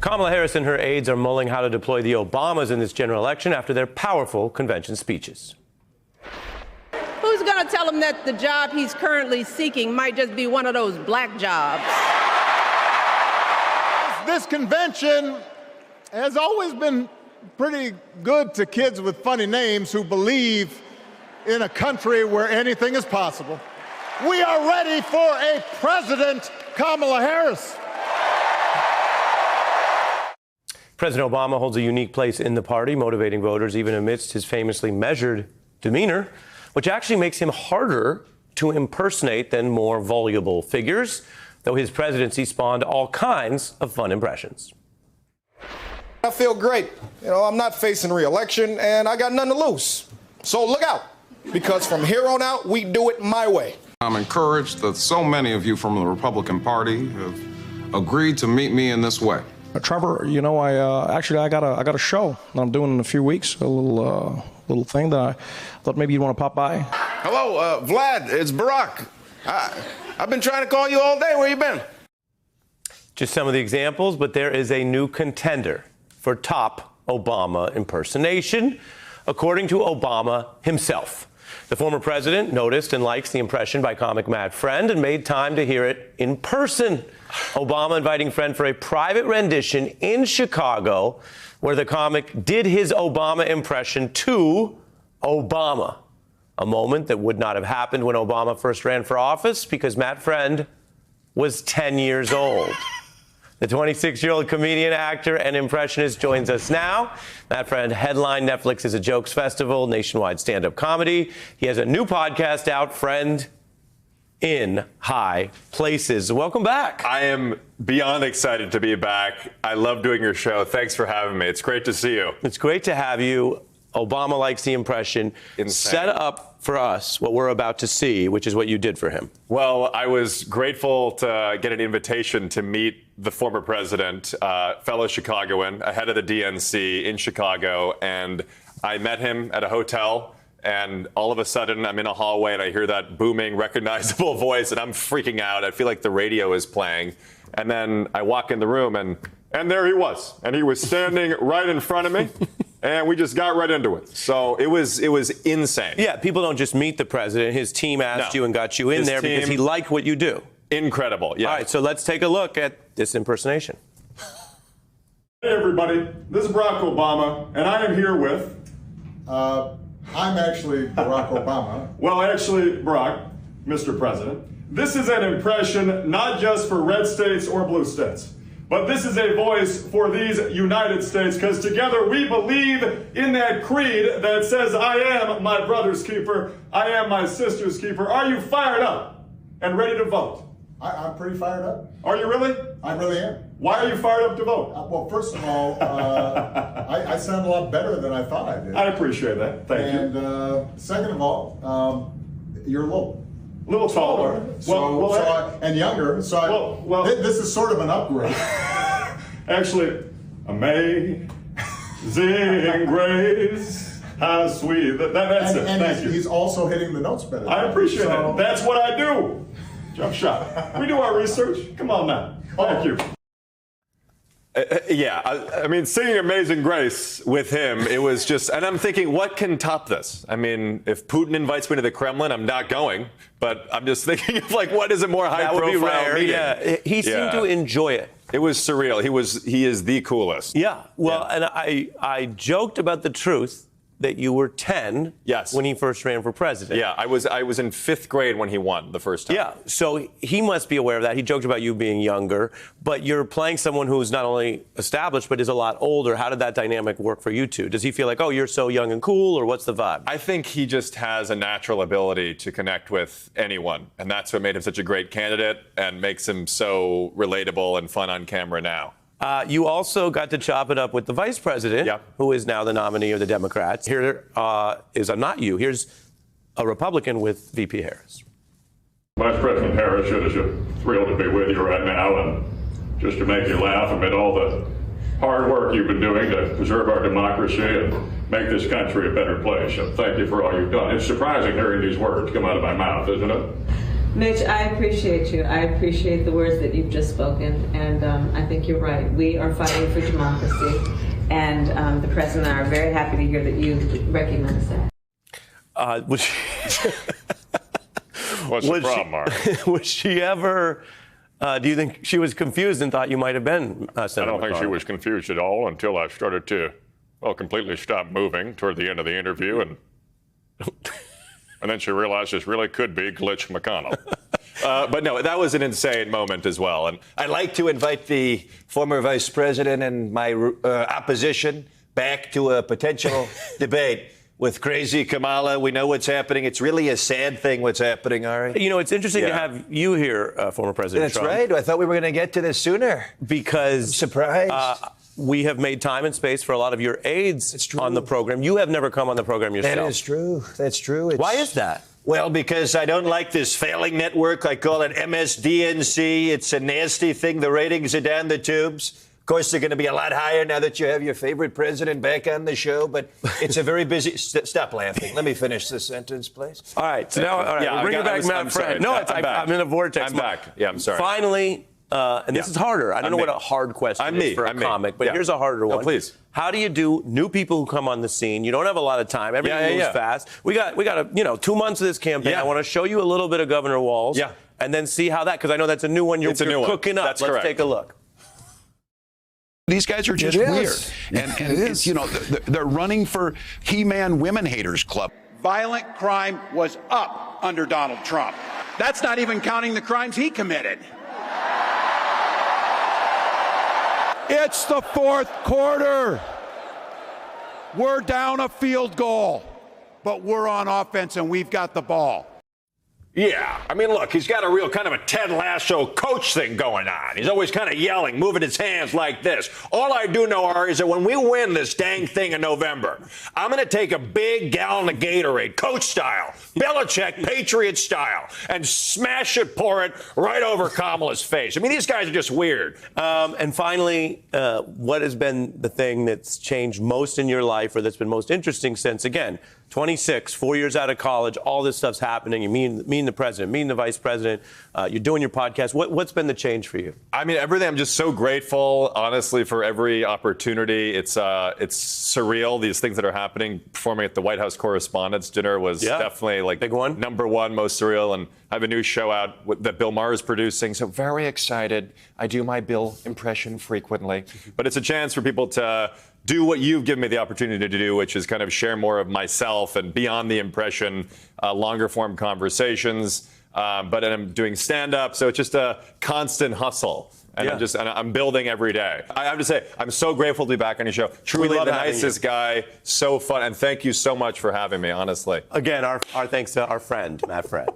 Kamala Harris and her aides are mulling how to deploy the Obamas in this general election after their powerful convention speeches. Who's going to tell him that the job he's currently seeking might just be one of those black jobs? This convention has always been pretty good to kids with funny names who believe in a country where anything is possible. We are ready for a President Kamala Harris. President Obama holds a unique place in the party, motivating voters even amidst his famously measured demeanor, which actually makes him harder to impersonate than more voluble figures, though his presidency spawned all kinds of fun impressions. I feel great. I'm not facing re-election, and I got nothing to lose. So look out, because from here on out, we do it my way. I'm encouraged that so many of you from the Republican Party have agreed to meet me in this way. Trevor, I got a show that I'm doing in a few weeks, a little thing that I thought maybe you'd want to pop by. Hello, Vlad, it's Barack. I've been trying to call you all day. Where you been? Just some of the examples, but there is a new contender for top Obama impersonation, according to Obama himself. The former president noticed and likes the impression by comic Matt Friend and made time to hear it in person. Obama inviting Friend for a private rendition in Chicago, where the comic did his Obama impression to Obama. A moment that would not have happened when Obama first ran for office because Matt Friend was 10 years old. The 26-year-old comedian, actor, and impressionist joins us now. Matt Friend headlined Netflix's A Jokes Festival, nationwide stand-up comedy. He has a new podcast out, Friend in High Places. Welcome back. I am beyond excited to be back. I love doing your show. Thanks for having me. It's great to see you. It's great to have you. Obama likes the impression. Insane. Set up for us what we're about to see, which is what you did for him. Well, I was grateful to get an invitation to meet the former president, fellow Chicagoan, ahead of the DNC in Chicago. And I met him at a hotel. And all of a sudden, I'm in a hallway and I hear that booming, recognizable voice, and I'm freaking out. I feel like the radio is playing. And then I walk in the room, and there he was. And he was standing right in front of me. And we just got right into it. So it was insane. Yeah, people don't just meet the president. His team asked you and got you in there because he liked what you do. Incredible, yeah. All right, so let's take a look at this impersonation. Hey, everybody. This is Barack Obama, and I am here with... I'm actually Barack Obama. Well, actually, Barack, Mr. President. This is an impression not just for red states or blue states, but this is a voice for these United States, because together we believe in that creed that says, I am my brother's keeper, I am my sister's keeper. Are you fired up and ready to vote? I'm pretty fired up. Are you really? I really am. Why are you fired up to vote? Well, first of all, I sound a lot better than I thought I did. I appreciate that. Thank you. And second of all, you're a little taller. And younger. So this is sort of an upgrade. Actually, amazing grace, how sweet. That's it. Thank you. He's also hitting the notes better. I appreciate that. That's what I do. Jump shot. We do our research. Come on now. Thank you. I mean, singing Amazing Grace with him, it was just, and I'm thinking, what can top this? I mean, if Putin invites me to the Kremlin, I'm not going, but I'm just thinking of what is a more high profile meeting? That would be rare, yeah. He seemed to enjoy it. It was surreal. He is the coolest. Yeah, well, and I joked about the truth that you were 10 when he first ran for president. Yeah, I was in 5th grade when he won the first time. Yeah, so he must be aware of that. He joked about you being younger, but you're playing someone who's not only established, but is a lot older. How did that dynamic work for you two? Does he feel like, oh, you're so young and cool, or what's the vibe? I think he just has a natural ability to connect with anyone, and that's what made him such a great candidate and makes him so relatable and fun on camera now. You also got to chop it up with the vice president, who is now the nominee of the Democrats. Here is not you. Here's a Republican with VP Harris. Vice President Harris, it is thrilled to be with you right now, and just to make you laugh amid all the hard work you've been doing to preserve our democracy and make this country a better place. And thank you for all you've done. It's surprising hearing these words come out of my mouth, isn't it? Mitch, I appreciate you. I appreciate the words that you've just spoken, and I think you're right. We are fighting for democracy, and the President and I are very happy to hear that you recognize that. What's the problem, Mark? Was she ever, do you think she was confused and thought you might have been Senator I don't think she McConnell? was confused at all until I started to, well, completely stop moving toward the end of the interview, and then she realized this really could be Glitch McConnell. But no, that was an insane moment as well. And I'd like to invite the former vice president and my opposition back to a potential debate with crazy Kamala. We know what's happening. It's really a sad thing what's happening, Ari. You know, it's interesting to have you here, former President That's Trump. right. I thought we were going to get to this sooner. Because I'm surprised. We have made time and space for a lot of your aides on the program. You have never come on the program yourself. That is true. That's true. Why is that? Well, because I don't like this failing network. I call it MSDNC. It's a nasty thing. The ratings are down the tubes. Of course, they're going to be a lot higher now that you have your favorite president back on the show. But it's a very busy. Stop laughing. Let me finish this sentence, please. All right. So now, all right, we'll bring it back, Matt Friend. No, I'm in a vortex. I'm back. Yeah, I'm sorry. Finally, and this is harder. I don't know what a hard question is for a comic, but here's a harder one. Please. How do you do new people who come on the scene? You don't have a lot of time. Everything moves fast. We got 2 months of this campaign. I want to show you a little bit of Governor Walz. And then see how that, because I know that's a new one you're cooking up. That's Let's correct. take a look. These guys are just weird. And it's, you know, they're running for He-Man Women Haters Club. Violent crime was up under Donald Trump. That's not even counting the crimes he committed. It's the fourth quarter. We're down a field goal, but we're on offense and we've got the ball. Yeah, I mean, look, he's got a real kind of a Ted Lasso coach thing going on. He's always kind of yelling, moving his hands like this. All I do know, Ari, is that when we win this dang thing in November, I'm going to take a big gallon of Gatorade, coach style, Belichick, Patriot style, and smash it, pour it right over Kamala's face. I mean, these guys are just weird. And finally, what has been the thing that's changed most in your life, or that's been most interesting since, again, 26, 4 years out of college, all this stuff's happening. You meeting the president, meeting the vice president. You're doing your podcast. What's been the change for you? I mean, everything. I'm just so grateful, honestly, for every opportunity. It's surreal, these things that are happening. Performing at the White House Correspondents' Dinner was definitely like big one, number one, most surreal. And I have a new show out that Bill Maher is producing. So very excited. I do my Bill impression frequently, but it's a chance for people to do what you've given me the opportunity to do, which is kind of share more of myself and beyond the impression, longer form conversations. But I'm doing stand-up, so it's just a constant hustle. And I'm building every day. I have to say, I'm so grateful to be back on your show. Truly the nicest guy, so fun, and thank you so much for having me, honestly. Again, our thanks to our friend, Matt Friend.